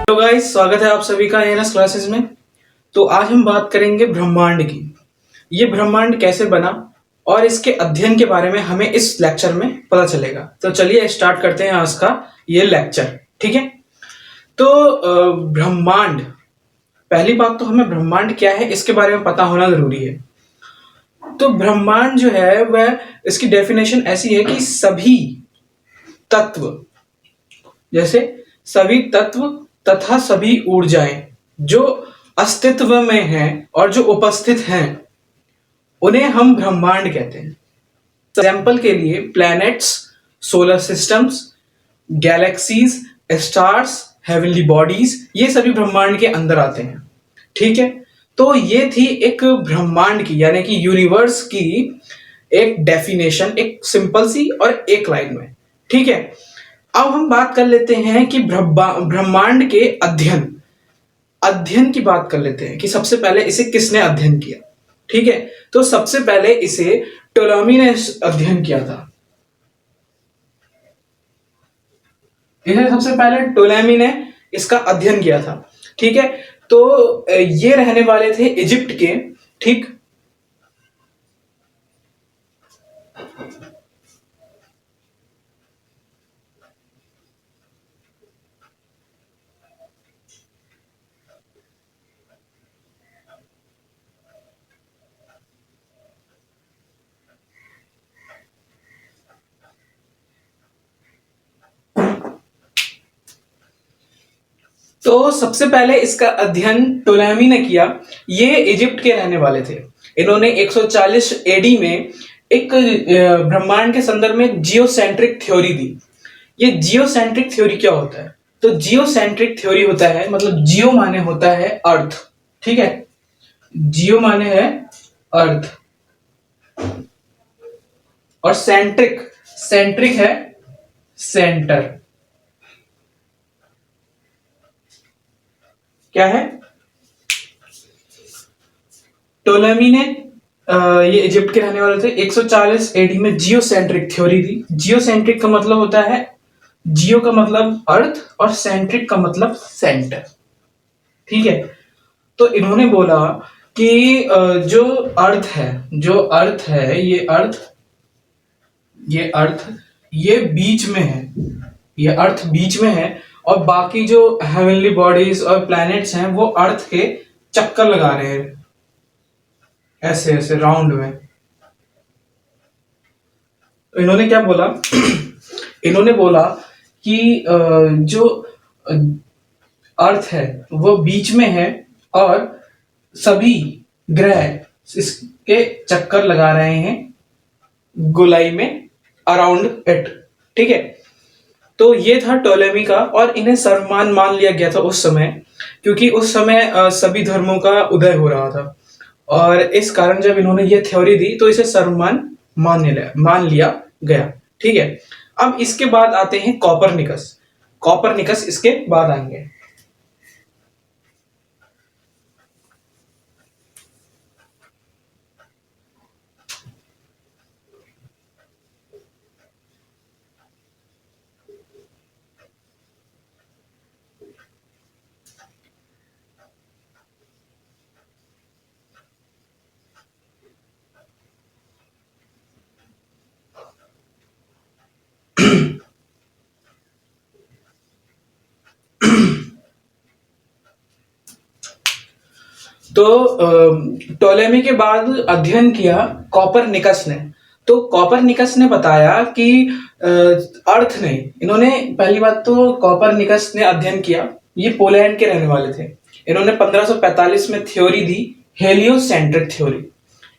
तो गाइस, स्वागत है आप सभी का एएनएस क्लासेस में। तो आज हम बात करेंगे ब्रह्मांड की। ये ब्रह्मांड कैसे बना और इसके अध्ययन के बारे में हमें इस लेक्चर में पता चलेगा। तो चलिए स्टार्ट करते हैं आज का ये लेक्चर। ठीक है। तो ब्रह्मांड, पहली बात तो हमें ब्रह्मांड क्या है इसके बारे में पता होना जरूरी है। तो ब्रह्मांड जो है वह, इसकी डेफिनेशन ऐसी है कि सभी तत्व, जैसे सभी तत्व तथा सभी ऊर्जाएं जो अस्तित्व में हैं और जो उपस्थित हैं उन्हें हम ब्रह्मांड कहते हैं। एग्जाम्पल के लिए planets, solar systems, galaxies, stars, heavenly bodies, ये सभी ब्रह्मांड के अंदर आते हैं। ठीक है। तो ये थी एक ब्रह्मांड की यानी कि यूनिवर्स की एक डेफिनेशन, एक सिंपल सी और एक लाइन में। ठीक है। अब हम बात कर लेते हैं कि ब्रह्मांड के अध्ययन की बात कर लेते हैं कि सबसे पहले इसे किसने अध्ययन किया। ठीक है। तो सबसे पहले इसे टोलेमी ने अध्ययन किया था। इसे सबसे पहले टोलेमी ने इसका अध्ययन किया था। ठीक है। तो ये रहने वाले थे इजिप्ट के। ठीक। तो सबसे पहले इसका अध्ययन टोलेमी ने किया। ये इजिप्ट के रहने वाले थे। इन्होंने 140 एडी में एक ब्रह्मांड के संदर्भ में जियोसेंट्रिक थ्योरी दी। ये जियोसेंट्रिक थ्योरी क्या होता है? तो जियोसेंट्रिक थ्योरी होता है, मतलब जियो माने होता है अर्थ। ठीक है। जियो माने है अर्थ और सेंट्रिक, सेंट्रिक है सेंटर। क्या है? टोलेमी ने ये इजिप्ट के रहने वाले थे। 140 एडी में जियोसेंट्रिक थ्योरी दी। जियोसेंट्रिक का मतलब होता है, जियो का मतलब अर्थ और सेंट्रिक का मतलब सेंटर। ठीक है। तो इन्होंने बोला कि जो अर्थ है, जो अर्थ है, ये अर्थ ये बीच में है, ये अर्थ बीच में है और बाकी जो हेवनली बॉडीज और प्लैनेट्स हैं वो अर्थ के चक्कर लगा रहे हैं ऐसे ऐसे राउंड में। तो इन्होंने क्या बोला इन्होंने बोला कि जो अर्थ है वो बीच में है और सभी ग्रह इसके चक्कर लगा रहे हैं गोलाई में, अराउंड इट। ठीक है। तो ये था टोलेमी का और इन्हें सर्वमान मान लिया गया था उस समय, क्योंकि उस समय सभी धर्मों का उदय हो रहा था और इस कारण जब इन्होंने ये थ्योरी दी तो इसे सर्वमान मान लिया गया। ठीक है। अब इसके बाद आते हैं कॉपरनिकस। कॉपरनिकस इसके बाद आएंगे। तो टोलेमी के बाद अध्ययन किया कॉपरनिकस ने। तो कॉपरनिकस ने बताया कि अर्थ ने, इन्होंने पहली बात तो कॉपरनिकस ने अध्ययन किया, ये पोलैंड के रहने वाले थे। इन्होंने 1545 में थ्योरी दी, हेलियोसेंट्रिक थ्योरी।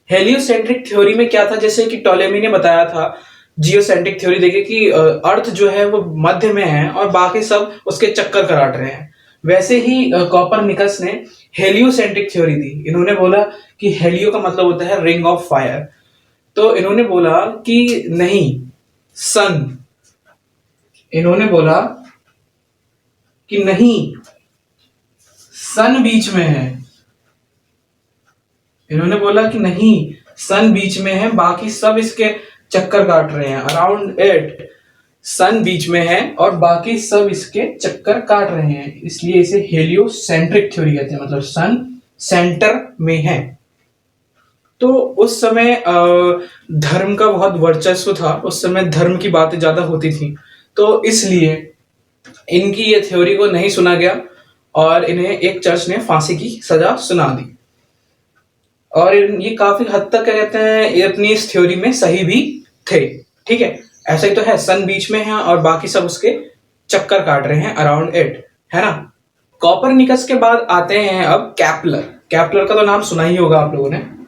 हेलियोसेंट्रिक थ्योरी में क्या था, जैसे कि टोलेमी ने बताया था जियोसेंट्रिक थ्योरी देखे कि अर्थ जो है वो मध्य में है और बाकी सब उसके चक्कर काट रहे हैं, वैसे ही कॉपरनिकस ने हेलियोसेंट्रिक थ्योरी दी। इन्होंने बोला कि हेलियो का मतलब होता है रिंग ऑफ फायर। तो इन्होंने बोला कि नहीं, सन, इन्होंने बोला कि नहीं, सन बीच में है। इन्होंने बोला कि नहीं, सन बीच में है, बाकी सब इसके चक्कर काट रहे हैं अराउंड इट। सन बीच में है और बाकी सब इसके चक्कर काट रहे हैं, इसलिए इसे हेलियोसेंट्रिक थ्योरी कहते हैं, मतलब सन सेंटर में है। तो उस समय धर्म का बहुत वर्चस्व था, उस समय धर्म की बातें ज्यादा होती थी, तो इसलिए इनकी ये थ्योरी को नहीं सुना गया और इन्हें एक चर्च ने फांसी की सजा सुना दी। और ये काफी हद तक क्या कहते हैं, ये अपनी इस थ्योरी में सही भी थे। ठीक है, ऐसा ही तो है, सन बीच में है और बाकी सब उसके चक्कर काट रहे हैं अराउंड इट, है ना। कॉपरनिकस के बाद आते हैं अब कैपलर। कैपलर का तो नाम सुना ही होगा आप लोगों ने।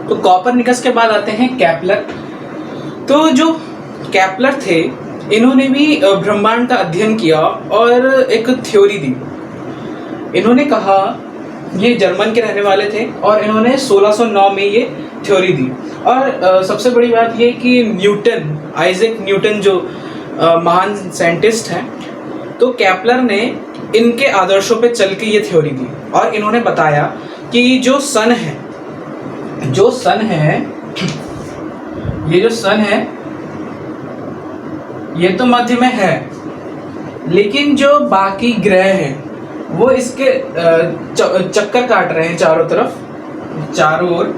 तो कॉपरनिकस के बाद आते हैं कैपलर। तो जो कैपलर थे, इन्होंने भी ब्रह्मांड का अध्ययन किया और एक थ्योरी दी। इन्होंने कहा, ये जर्मन के रहने वाले थे और इन्होंने 1609 में ये थ्योरी दी। और सबसे बड़ी बात ये कि न्यूटन, आइजैक न्यूटन जो महान साइंटिस्ट हैं, तो कैपलर ने इनके आदर्शों पे चल के ये थ्योरी दी और इन्होंने बताया कि जो सन है, ये जो सन है ये तो मध्य में है, लेकिन जो बाकी ग्रह हैं वो इसके चक्कर काट रहे हैं चारों तरफ, चारों ओर,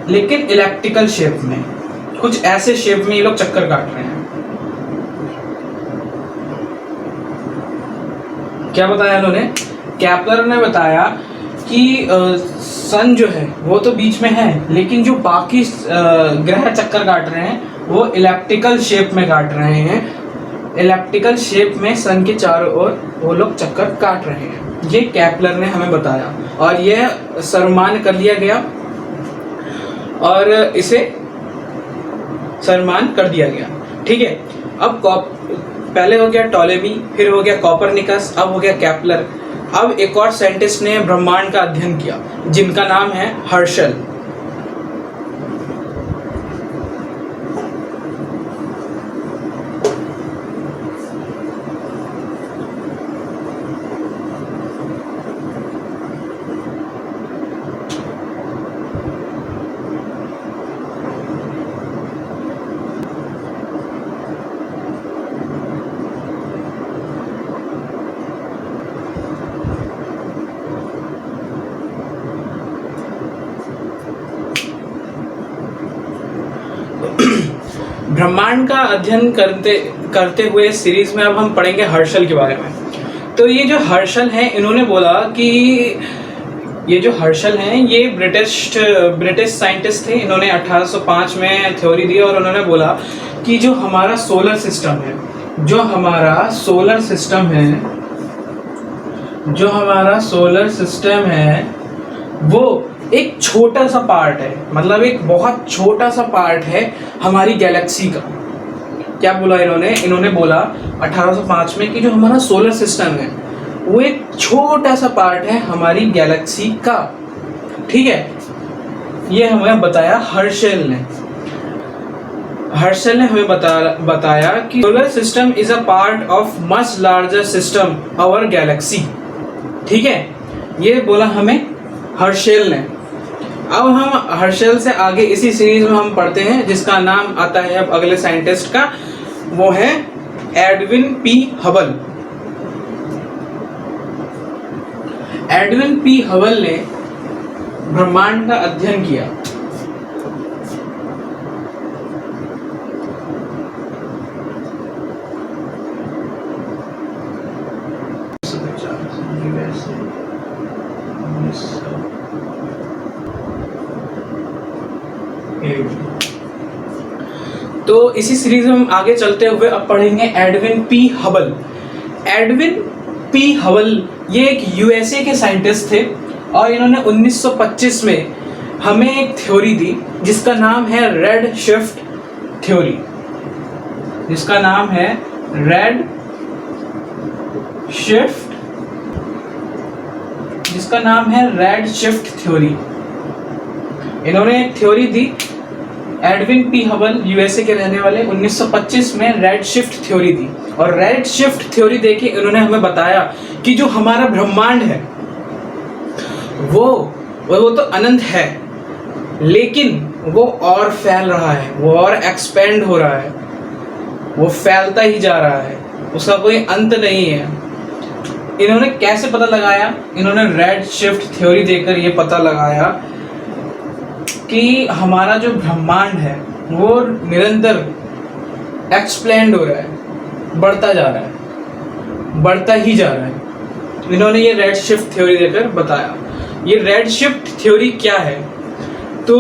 लेकिन इलेप्टिकल शेप में, कुछ ऐसे शेप में ये लोग चक्कर काट रहे हैं। क्या बताया इन्होंने? कैपलर ने बताया कि सन जो है वो तो बीच में है, लेकिन जो बाकी ग्रह चक्कर काट रहे हैं वो इलेप्टिकल शेप में काट रहे हैं। इलेप्टिकल शेप में सन के चारों ओर वो लोग चक्कर काट रहे हैं, ये कैपलर ने हमें बताया और यह सर्वमान्य कर लिया गया और इसे सर्वमान्य कर दिया गया। ठीक है, अब पहले हो गया टॉलेमी, फिर हो गया कॉपरनिकस, अब हो गया कैपलर। अब एक और साइंटिस्ट ने ब्रह्मांड का अध्ययन किया जिनका नाम है हर्शल। ब्रह्मांड का अध्ययन करते हुए सीरीज में अब हम पढ़ेंगे हर्शल के बारे में। तो ये जो हर्शल हैं, इन्होंने बोला कि ये जो हर्शल हैं ये ब्रिटिश साइंटिस्ट थे। इन्होंने 1805 में थ्योरी दी और उन्होंने बोला कि जो हमारा सोलर सिस्टम है, वो एक छोटा सा पार्ट है, मतलब एक बहुत छोटा सा पार्ट है हमारी गैलेक्सी का। क्या बोला इन्होंने बोला 1805 में कि जो हमारा सोलर सिस्टम है वो एक छोटा सा पार्ट है हमारी गैलेक्सी का। ठीक है, ये हमें बताया हर्शल ने हमें बताया कि solar system is a part of much larger system our galaxy. ठीक है, ये बोला हमें हर्शल ने। अब हम हर्शल से आगे इसी सीरीज में हम पढ़ते हैं जिसका नाम आता है अब अगले साइंटिस्ट का, वो है Edwin P Hubble. Edwin P Hubble ने ब्रह्मांड का अध्ययन किया। तो इसी सीरीज में हम आगे चलते हुए अब पढ़ेंगे Edwin P Hubble. Edwin P Hubble ये एक यूएसए के साइंटिस्ट थे और इन्होंने 1925 में हमें एक थ्योरी दी जिसका नाम है रेड शिफ्ट थ्योरी, जिसका नाम है रेड शिफ्ट, जिसका नाम है रेड शिफ्ट थ्योरी। इन्होंने एक थ्योरी दी, एडविन पी हबल यूएसए के रहने वाले, 1925 में रेड शिफ्ट थ्योरी दी। और रेड शिफ्ट थ्योरी देके इन्होंने हमें बताया कि जो हमारा ब्रह्मांड है वो तो अनंत है, लेकिन वो और फैल रहा है, वो और एक्सपेंड हो रहा है, वो फैलता ही जा रहा है, उसका कोई अंत नहीं है। इन्होंने कैसे पता लगाया? इन्होंने रेड शिफ्ट थ्योरी देकर ये पता लगाया कि हमारा जो ब्रह्मांड है वो निरंतर एक्सपेंड हो रहा है, बढ़ता जा रहा है, बढ़ता ही जा रहा है। इन्होंने ये रेड शिफ्ट थ्योरी देकर बताया। ये रेड शिफ्ट थ्योरी क्या है? तो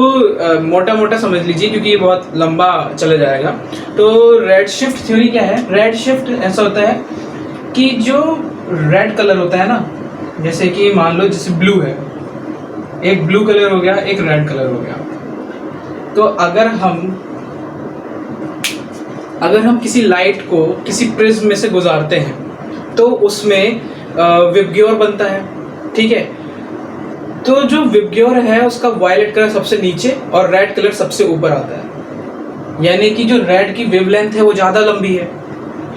मोटा मोटा समझ लीजिए, क्योंकि ये बहुत लंबा चला जाएगा। तो रेड शिफ्ट थ्योरी क्या है? रेड शिफ्ट ऐसा होता है कि जो रेड कलर होता है ना, जैसे कि मान लो जैसे ब्लू है, एक ब्लू कलर हो गया, एक रेड कलर हो गया। तो अगर हम किसी लाइट को किसी प्रिज्म में से गुजारते हैं तो उसमें विबग्योर बनता है, ठीक है। तो जो विबग्योर है उसका वायलेट कलर सबसे नीचे और रेड कलर सबसे ऊपर आता है, यानी कि जो रेड की वेवलेंथ है वो ज़्यादा लंबी है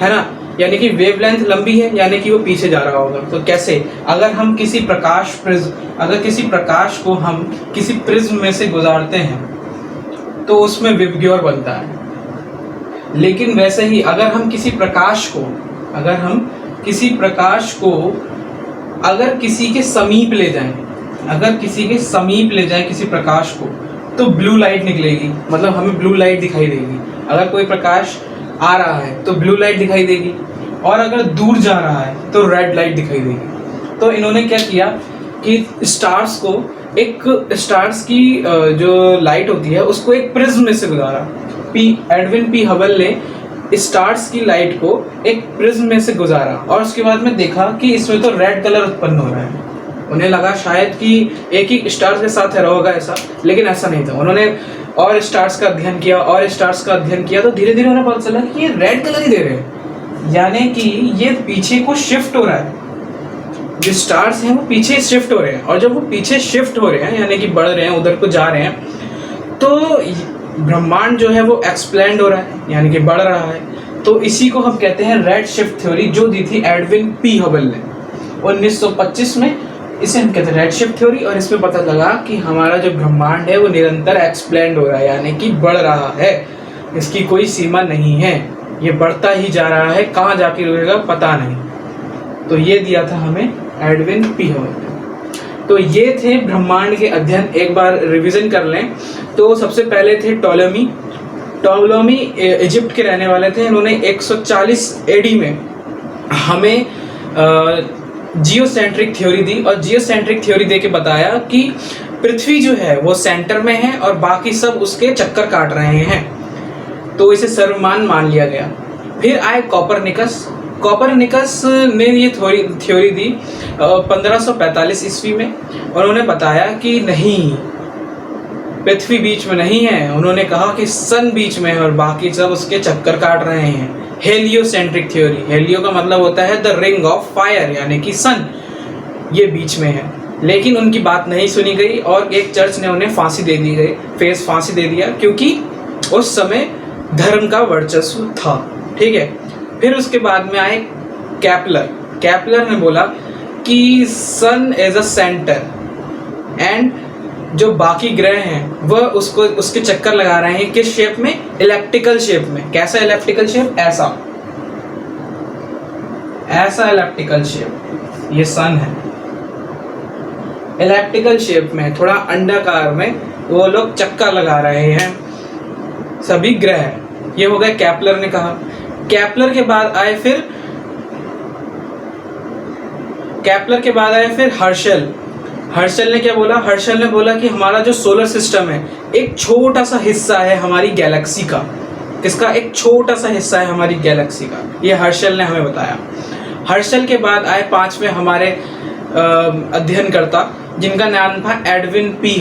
ना, यानी कि वेवलेंथ लंबी है, यानी कि वो पीछे जा रहा होगा। तो कैसे? अगर हम किसी प्रकाश को हम किसी प्रिज्म में से गुजारते हैं तो उसमें विबग्योर बनता है। लेकिन वैसे ही अगर हम किसी प्रकाश को अगर किसी के समीप ले जाएं किसी प्रकाश को, तो ब्लू लाइट निकलेगी, मतलब हमें ब्लू लाइट दिखाई देगी। अगर कोई प्रकाश आ रहा है तो ब्लू लाइट दिखाई देगी, और अगर दूर जा रहा है तो रेड लाइट दिखाई देगी। तो इन्होंने क्या किया कि स्टार्स की जो लाइट होती है उसको एक प्रिज्म में से गुजारा। एडविन पी हबल ने स्टार्स की लाइट को एक प्रिज्म में से गुजारा, और उसके बाद में देखा कि इसमें तो रेड कलर उत्पन्न हो रहा है। उन्हें लगा शायद कि एक ही स्टार्स के साथ है होगा ऐसा, लेकिन ऐसा नहीं था। उन्होंने और स्टार्स का अध्ययन किया तो धीरे धीरे उन्हें पता चला कि ये रेड कलर ही दे रहे हैं, यानी कि ये पीछे को शिफ्ट हो रहा है। जो स्टार्स हैं वो पीछे शिफ्ट हो रहे हैं, और जब वो पीछे शिफ्ट हो रहे हैं यानी कि बढ़ रहे हैं, उधर को जा रहे हैं, तो ब्रह्मांड जो है वो एक्सपेंड हो रहा है, यानी कि बढ़ रहा है। तो इसी को हम कहते हैं रेड शिफ्ट थ्योरी, जो दी थी एडविन पी हबल ने 1925 में। इसे हम कहते हैं रेड शिफ्ट थ्योरी। और इसमें पता लगा कि हमारा जो ब्रह्मांड है वो निरंतर एक्सपेंड हो रहा है, यानी कि बढ़ रहा है, इसकी कोई सीमा नहीं है, ये बढ़ता ही जा रहा है, कहाँ जाके रुकेगा पता नहीं। तो ये दिया था हमें एडविन पी हबल। तो ये थे ब्रह्मांड के अध्ययन। एक बार रिवीजन कर लें तो सबसे पहले थे टॉलमी इजिप्ट के रहने वाले थे। इन्होंने 140 एडी में हमें जियोसेंट्रिक थ्योरी दी, और जियोसेंट्रिक थ्योरी दे के बताया कि पृथ्वी जो है वो सेंटर में है और बाकी सब उसके चक्कर काट रहे हैं। तो इसे सर्वमान्य मान लिया गया। फिर आए कॉपरनिकस ने ये थ्योरी दी 1545 ईस्वी में। उन्होंने बताया कि नहीं, पृथ्वी बीच में नहीं है। उन्होंने कहा कि सन बीच में है और बाकी सब उसके चक्कर काट रहे हैं। हेलियोसेंट्रिक थ्योरी, हेलियो का मतलब होता है द रिंग ऑफ फायर, यानी कि सन, ये बीच में है। लेकिन उनकी बात नहीं सुनी गई और एक चर्च ने उन्हें फांसी दे दिया, क्योंकि उस समय धर्म का वर्चस्व था, ठीक है। फिर उसके बाद में आए कैपलर ने बोला कि सन एज अ सेंटर एंड जो बाकी ग्रह हैं वह उसके चक्कर लगा रहे हैं। किस शेप में? इलेप्टिकल शेप में। कैसा इलेप्टिकल शेप? ऐसा इलेप्टिकल शेप, ये सन है। इलेप्टिकल शेप में, थोड़ा अंडाकार में वो लोग चक्कर लगा रहे हैं सभी ग्रह। ये हो गया कैपलर ने कहा। कैपलर के बाद आए फिर हर्शल ने क्या बोला? हर्शल ने बोला कि हमारा जो सोलर सिस्टम है एक छोटा सा हिस्सा है हमारी गैलेक्सी का। किसका? एक छोटा सा हिस्सा है हमारी गैलेक्सी का। ये हर्शल ने हमें बताया। हर्शल के बाद आए पांचवें हमारे अध्ययनकर्ता, जिनका नाम था एडविन पी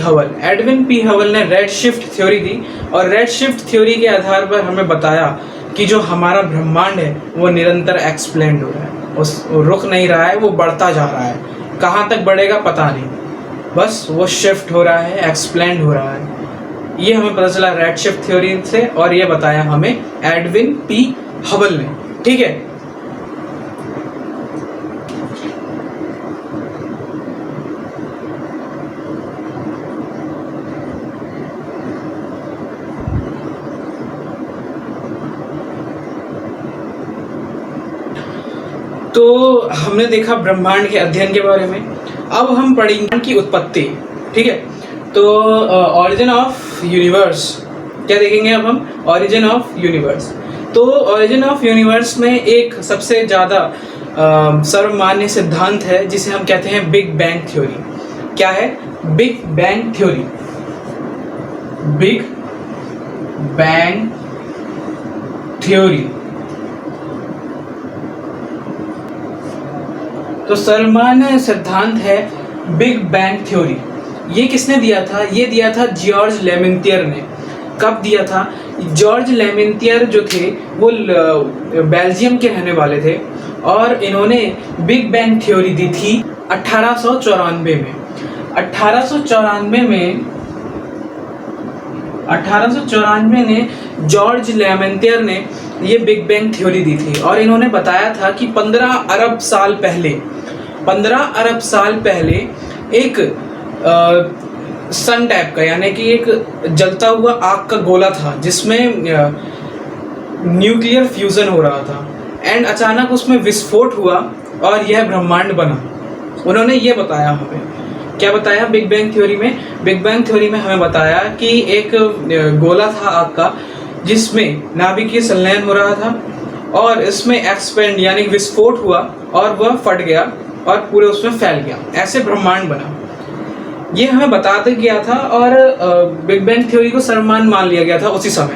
हबल ने रेड शिफ्ट थ्योरी दी, और रेड शिफ्ट थ्योरी के आधार पर हमें बताया कि जो हमारा ब्रह्मांड है वो निरंतर एक्सपेंड हो रहा है उस रुक नहीं रहा है, वो बढ़ता जा रहा है। कहाँ तक बढ़ेगा पता नहीं, बस वो शिफ्ट हो रहा है, एक्सप्लेंड हो रहा है। ये हमें पता चला रेडशिफ्ट थ्योरी से, और ये बताया हमें एडविन पी हबल ने। ठीक है, तो हमने देखा ब्रह्मांड के अध्ययन के बारे में। अब हम पढ़ेंगे की उत्पत्ति। ठीक है, तो ऑरिजिन ऑफ यूनिवर्स क्या देखेंगे अब हम? Origin of universe. तो ऑरिजिन ऑफ यूनिवर्स में एक सबसे ज़्यादा सर्वमान्य सिद्धांत है जिसे हम कहते हैं बिग बैंग थ्योरी। क्या है? Big bang theory. Big bang theory. तो सर्वमान्य सिद्धांत है बिग बैंग थ्योरी। ये किसने दिया था? ये दिया था जॉर्ज लेमेंटियर ने। कब दिया था? जॉर्ज लेमेंटियर जो थे वो बेल्जियम के रहने वाले थे, और इन्होंने बिग बैंग थ्योरी दी थी 1894 में। 1894 में जॉर्ज लेमेंटियर ने ये बिग बैंग थ्योरी दी थी, और इन्होंने बताया था कि 15 अरब साल पहले एक सन टाइप का, यानी कि एक जलता हुआ आग का गोला था जिसमें न्यूक्लियर फ्यूजन हो रहा था, एंड अचानक उसमें विस्फोट हुआ और यह ब्रह्मांड बना। उन्होंने ये बताया हमें। क्या बताया बिग बैंग थ्योरी में? बिग बैंग थ्योरी में हमें बताया कि एक गोला था आग का जिसमें नाभिकीय संलयन हो रहा था, और इसमें एक्सपेंड यानी विस्फोट हुआ और वह फट गया और पूरे उसमें फैल गया, ऐसे ब्रह्मांड बना। ये हमें बताते गया था, और बिग बैंग थ्योरी को सर्वमान्य मान लिया गया था उसी समय।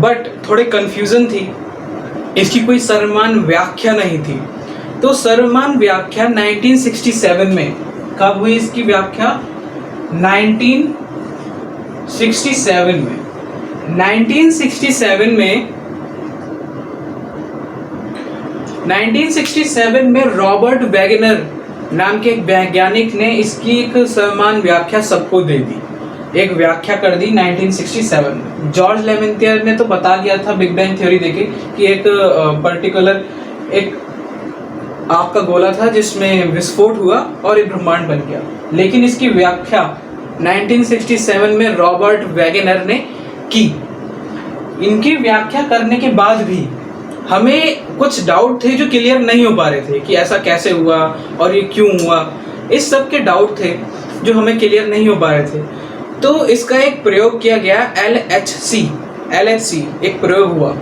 बट थोड़ी कंफ्यूजन थी, इसकी कोई सर्वमान्य व्याख्या नहीं थी। तो सर्वमान्य व्याख्या 1967 में, कब हुई इसकी व्याख्या? 1967 में। 1967 में रॉबर्ट वैगनर नाम के एक वैज्ञानिक ने इसकी एक सर्वमान्य व्याख्या सबको दे दी, एक व्याख्या कर दी 1967 में। जॉर्ज लेमेंटियर ने तो बता दिया था बिग बैंग थ्योरी देके कि एक पर्टिकुलर एक आग का गोला था जिसमें विस्फोट हुआ और एक ब्रह्मांड बन गया, लेकिन इसकी व्याख्या 1967 में रॉबर्ट वैगनर ने की। इनकी व्याख्या करने के बाद भी हमें कुछ डाउट थे जो क्लियर नहीं हो पा रहे थे कि ऐसा कैसे हुआ और ये क्यों हुआ। इस सब के डाउट थे जो हमें क्लियर नहीं हो पा रहे थे। तो इसका एक प्रयोग किया गया, LHC एक प्रयोग हुआ।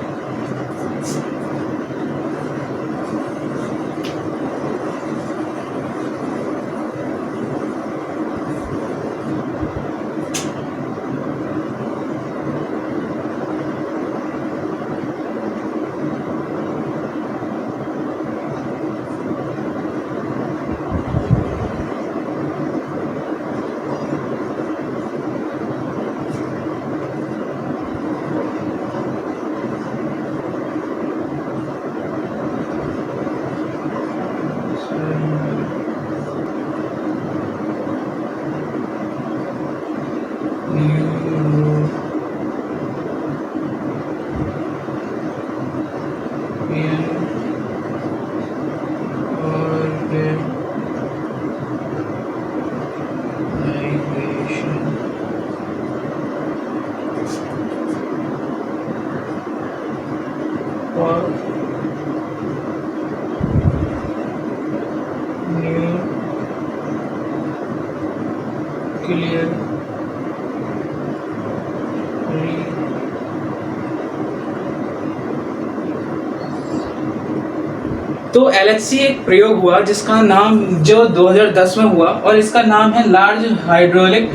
तो LHC एक प्रयोग हुआ जिसका नाम जो 2010 में हुआ, और इसका नाम है लार्ज हाइड्रोलिक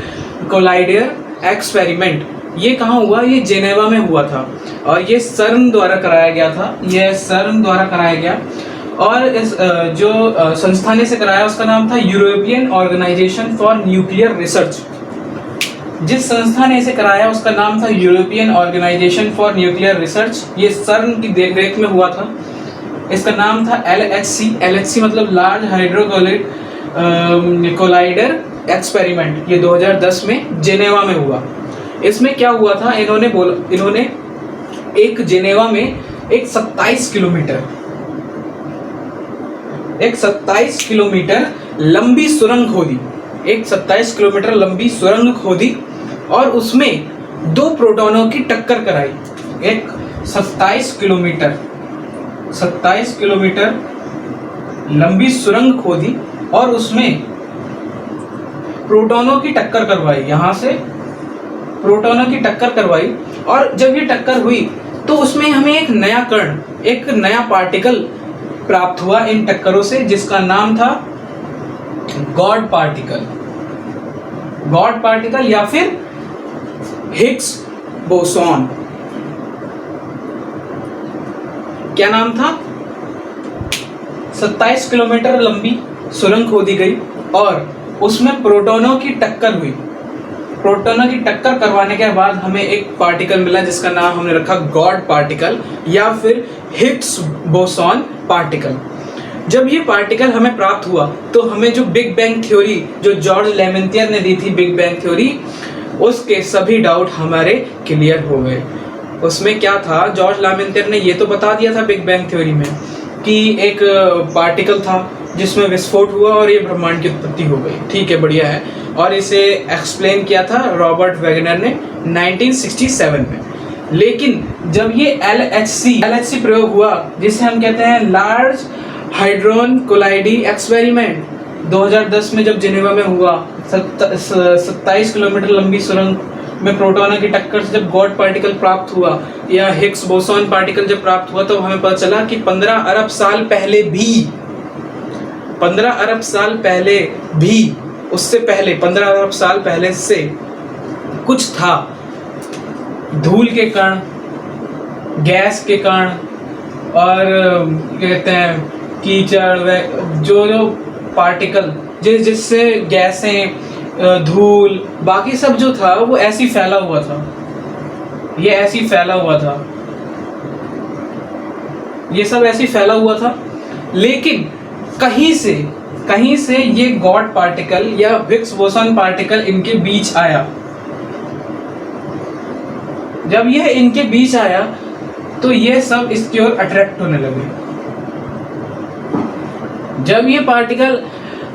कोलाइडर एक्सपेरिमेंट। ये कहाँ हुआ? ये जेनेवा में हुआ था, और ये सर्न द्वारा कराया गया था। ये सर्न द्वारा कराया गया, और इस जो संस्था ने से कराया उसका नाम था European Organization for Nuclear Research. जिस संस्था ने इसे कराया उसका नाम था European Organization for Nuclear Research. ये सर्न की देखरेख में हुआ था, इसका नाम था LHC मतलब लार्ज हाइड्रोकोलाइड कोलाइडर एक्सपेरिमेंट। ये 2010 में जेनेवा में हुआ। इसमें क्या हुआ था, इन्होंने एक जेनेवा में एक 27 किलोमीटर लंबी सुरंग खोदी, एक 27 किलोमीटर लंबी सुरंग खोदी और उसमें दो प्रोटॉनों की टक्कर कराई। एक 27 किलोमीटर लंबी सुरंग खोदी और उसमें प्रोटॉनों की टक्कर करवाई, यहां से प्रोटॉनों की टक्कर करवाई। और जब ये टक्कर हुई तो उसमें हमें एक नया कण, एक नया पार्टिकल प्राप्त हुआ इन टक्करों से, जिसका नाम था गॉड पार्टिकल या फिर हिग्स बोसॉन। क्या नाम था? 27 किलोमीटर लंबी सुरंग खोदी गई और उसमें प्रोटॉनों की टक्कर हुई। प्रोटॉनों की टक्कर करवाने के बाद हमें एक पार्टिकल मिला जिसका नाम हमने रखा गॉड पार्टिकल या फिर हिग्स बोसॉन पार्टिकल। जब ये पार्टिकल हमें प्राप्त हुआ तो हमें जो बिग बैंग थ्योरी जो जॉर्ज लेमेंटियर ने दी थी, बिग बैंग थ्योरी, उसके सभी डाउट हमारे क्लियर हो गए। उसमें क्या था, जॉर्ज लेमेंटियर ने ये तो बता दिया था बिग बैंग थ्योरी में कि एक पार्टिकल था जिसमें विस्फोट हुआ और ये ब्रह्मांड की उत्पत्ति हो गई। ठीक है, बढ़िया है। और इसे एक्सप्लेन किया था रॉबर्ट वैगनर ने 1967 में। लेकिन जब ये LHC प्रयोग हुआ, जिसे हम कहते हैं लार्ज हाइड्रोन कोलाइडी एक्सपेरिमेंट, 2010 में जब जिनेवा में हुआ, 27 किलोमीटर लंबी सुरंग में प्रोटॉनों की टक्कर से जब गॉड पार्टिकल प्राप्त हुआ या हिग्स बोसॉन पार्टिकल जब प्राप्त हुआ, तो हमें पता चला कि 15 अरब साल पहले भी उससे पहले 15 अरब साल पहले से कुछ था। धूल के कण, गैस के कण और कहते हैं कीचड़, जो पार्टिकल जिससे गैसें, धूल, बाकी सब जो था वो ऐसी फैला हुआ था, ये ऐसी फैला हुआ था, ये सब ऐसी फैला हुआ था। लेकिन कहीं से ये गॉड पार्टिकल या हिग्स बोसॉन पार्टिकल इनके बीच आया। जब यह इनके बीच आया तो ये सब इसकी ओर अट्रैक्ट होने लगे। जब ये पार्टिकल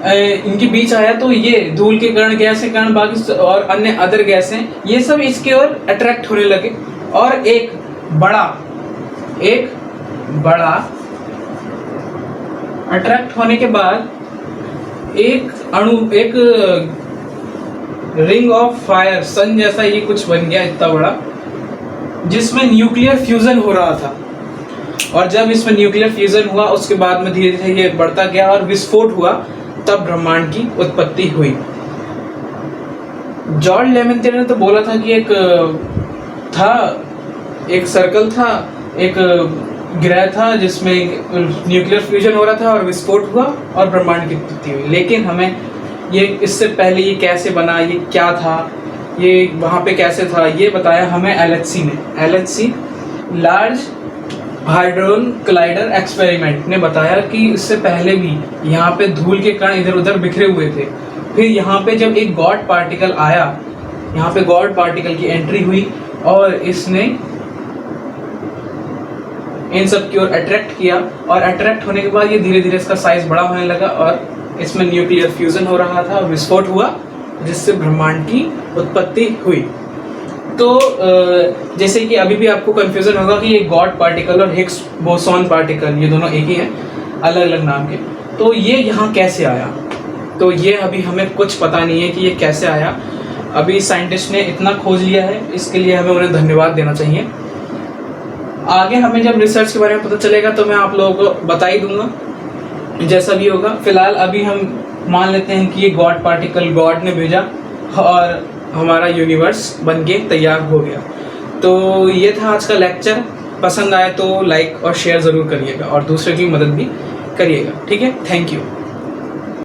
इनके बीच आया तो ये धूल के कण, गैस के कण, बाकी और अन्य अदर गैसें, ये सब इसके ओर अट्रैक्ट होने लगे और एक बड़ा अट्रैक्ट होने के बाद एक रिंग ऑफ फायर, सन जैसा ये कुछ बन गया इतना बड़ा, जिसमें न्यूक्लियर फ्यूजन हो रहा था। और जब इसमें न्यूक्लियर फ्यूजन हुआ उसके बाद में धीरे धीरे ये बढ़ता गया और विस्फोट हुआ, तब ब्रह्मांड की उत्पत्ति हुई। जॉर्ज लेमेंटियर ने तो बोला था कि एक सर्कल था, एक ग्रह था जिसमें न्यूक्लियर फ्यूजन हो रहा था और विस्फोट हुआ और ब्रह्मांड की उत्पत्ति हुई। लेकिन हमें ये इससे पहले ये कैसे बना, ये क्या था, ये वहाँ पे कैसे था, ये बताया हमें LHC ने। LHC लार्ज हाइड्रोन कोलाइडर एक्सपेरिमेंट ने बताया कि इससे पहले भी यहाँ पे धूल के कण इधर उधर बिखरे हुए थे। फिर यहाँ पे जब एक गॉड पार्टिकल आया, यहाँ पे गॉड पार्टिकल की एंट्री हुई और इसने इन सब की ओर अट्रैक्ट किया और अट्रैक्ट होने के बाद ये धीरे धीरे इसका साइज बड़ा होने लगा और इसमें न्यूक्लियर फ्यूजन हो रहा था, विस्फोट हुआ, जिससे ब्रह्मांड की उत्पत्ति हुई। तो जैसे कि अभी भी आपको कंफ्यूजन होगा कि ये गॉड पार्टिकल और हिग्स बोसॉन पार्टिकल ये दोनों एक ही हैं, अलग अलग नाम के। तो ये यहाँ कैसे आया, तो ये अभी हमें कुछ पता नहीं है कि ये कैसे आया। अभी साइंटिस्ट ने इतना खोज लिया है, इसके लिए हमें उन्हें धन्यवाद देना चाहिए। आगे हमें जब रिसर्च के बारे में पता चलेगा तो मैं आप लोगों को बता ही दूंगा, जैसा भी होगा। फिलहाल अभी हम मान लेते हैं कि ये गॉड पार्टिकल गॉड ने भेजा और हमारा यूनिवर्स बन के तैयार हो गया। तो ये था आज का लेक्चर। पसंद आए तो लाइक और शेयर ज़रूर करिएगा और दूसरे की मदद भी करिएगा। ठीक है, थैंक यू।